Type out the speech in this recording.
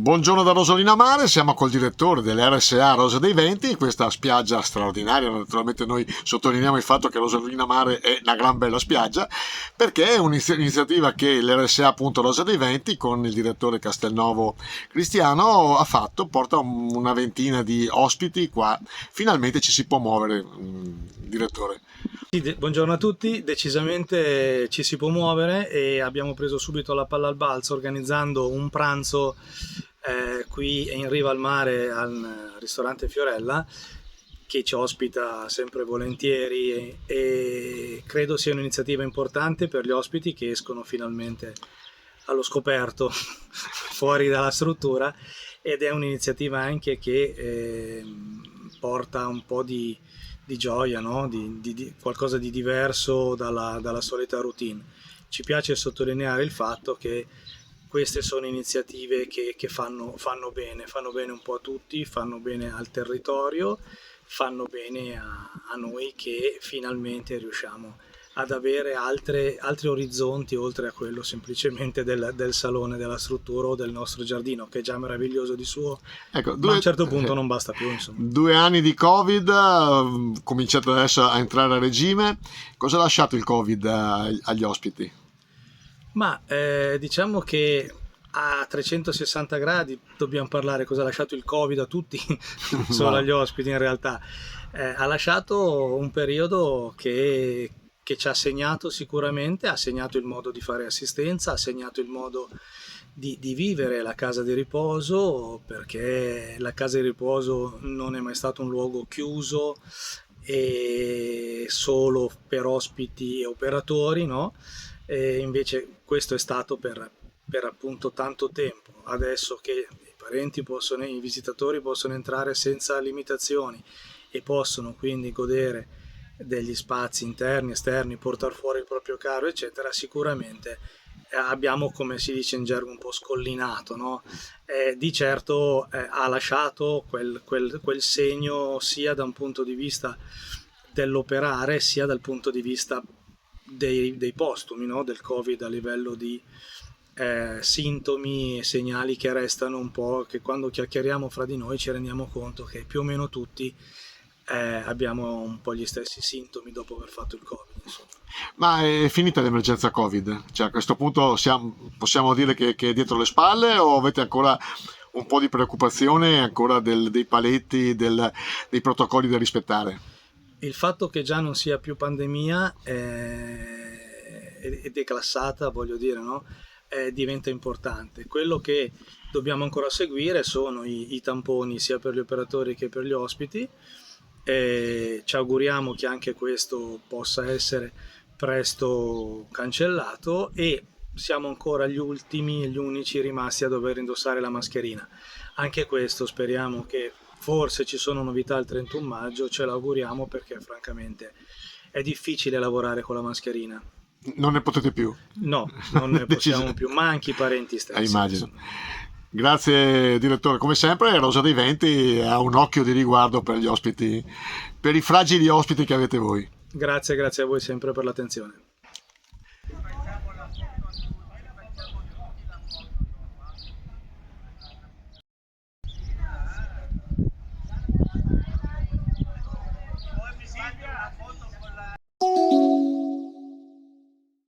Buongiorno da Rosolina Mare, siamo col direttore dell'RSA Rosa dei Venti in questa spiaggia straordinaria. Naturalmente noi sottolineiamo il fatto che Rosolina Mare è una gran bella spiaggia, perché è un'iniziativa che l'RSA appunto Rosa dei Venti con il direttore Castelnovo Cristiano ha fatto, porta una ventina di ospiti qua, finalmente ci si può muovere, direttore. Sì, buongiorno a tutti, decisamente ci si può muovere e abbiamo preso subito la palla al balzo organizzando un pranzo qui in riva al mare al ristorante Fiorella, che ci ospita sempre volentieri e credo sia un'iniziativa importante per gli ospiti che escono finalmente allo scoperto fuori dalla struttura, ed è un'iniziativa anche che porta un po' di gioia, no? Di qualcosa di diverso dalla solita routine. Ci piace sottolineare il fatto che queste sono iniziative che fanno bene un po' a tutti, fanno bene al territorio, fanno bene a noi che finalmente riusciamo ad avere altri orizzonti oltre a quello semplicemente del salone, della struttura o del nostro giardino, che è già meraviglioso di suo, Ecco, ma a un certo punto non basta più, insomma. 2 anni di Covid, cominciate adesso a entrare a regime. Cosa ha lasciato il Covid agli ospiti? Ma diciamo che a 360 gradi dobbiamo parlare cosa ha lasciato il Covid a tutti, non solo agli ospiti in realtà. Ha lasciato un periodo che ci ha segnato sicuramente, ha segnato il modo di fare assistenza, ha segnato il modo di vivere la casa di riposo, perché la casa di riposo non è mai stato un luogo chiuso e solo per ospiti e operatori, no? E invece questo è stato per appunto tanto tempo. Adesso che i parenti possono, i visitatori possono entrare senza limitazioni e possono quindi godere degli spazi interni, esterni, portare fuori il proprio carro, eccetera, sicuramente abbiamo, come si dice in gergo, un po' scollinato, no? Di certo ha lasciato quel segno sia da un punto di vista dell'operare, sia dal punto di vista dei postumi, no? Del Covid, a livello di sintomi e segnali che restano un po', che quando chiacchieriamo fra di noi ci rendiamo conto che più o meno tutti abbiamo un po' gli stessi sintomi dopo aver fatto il Covid, insomma. Ma è finita l'emergenza Covid? Cioè, a questo punto possiamo dire che è dietro le spalle, o avete ancora un po' di preoccupazione ancora dei paletti, dei protocolli da rispettare? Il fatto che già non sia più pandemia è declassata, voglio dire, no? Diventa importante. Quello che dobbiamo ancora seguire sono i tamponi sia per gli operatori che per gli ospiti. Ci auguriamo che anche questo possa essere presto cancellato, e siamo ancora gli ultimi e gli unici rimasti a dover indossare la mascherina. Anche questo speriamo che, forse ci sono novità il 31 maggio, ce l'auguriamo, perché francamente è difficile lavorare con la mascherina. Non ne potete più? No, non ne possiamo più, ma anche i parenti stessi. Immagino. Grazie direttore, come sempre Rosa dei Venti ha un occhio di riguardo per gli ospiti, per i fragili ospiti che avete voi. Grazie a voi sempre per l'attenzione.